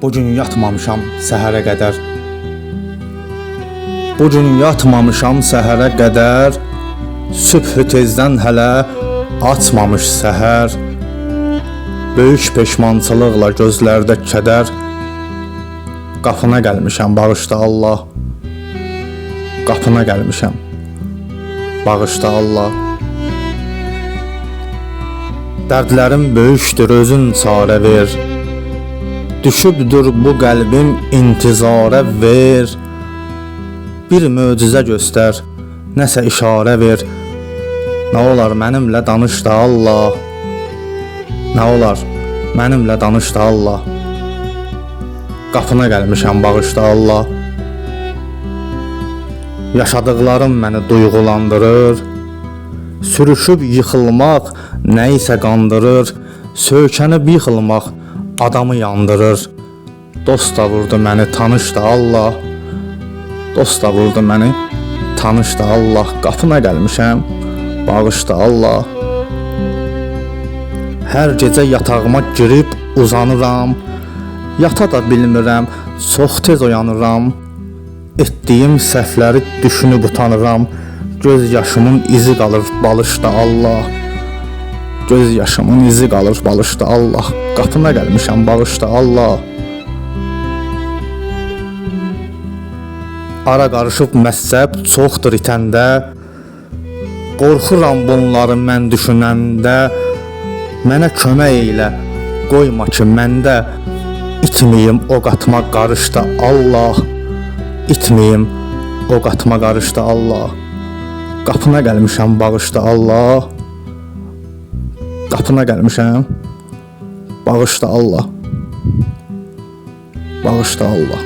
Bugün yatmamışam səhərə qədər. Bugün yatmamışam səhərə qədər. Sübhü tezdən hələ açmamış səhər. Böyük peşmançılıqla gözlərdə kədər. Qapına gəlmişəm, bağışla Allah. Qapına gəlmişəm, bağışla Allah. Dərdlərim böyükdür, özün çarə ver. Düşübdür bu qəlbim intizara ver. Bir möcüzə göstər, nəsə işarə ver. Nə olar mənimlə danış da Allah. Nə olar mənimlə danış da Allah. Qapına gəlmişəm, bağışla Allah. Yaşadıqlarım məni duyğulandırır. Sürüşüb yıxılmaq nə isə qandırır. Söykənib yıxılmaq adamı yandırır. Dost da vurdu məni, tanış da Allah. Dost da vurdu məni, tanış da Allah. Qapına gəlmişəm, bağışla Allah. Hər gecə yatağıma girib uzanıram. Yata da bilmirəm, çox tez oyanıram. Etdiyim səhvləri düşünüb utanıram. Göz yaşımın izi qalır, bağışla Allah. Göz yaşımın izi qalır, bağışla Allah. Qapına gəlmişəm, bağışla Allah. Ara qarışıb məzəb çoxdur itəndə. Qorxuram bunları mən düşünəndə. Mənə kömək eylə, qoyma ki məndə itməyim o qatma qarışda Allah. İtməyim o qatma qarışda Allah. Qapına gəlmişəm, bağışla Allah. Qapına gəlmişəm, bağışla Allah. Bağışla Allah.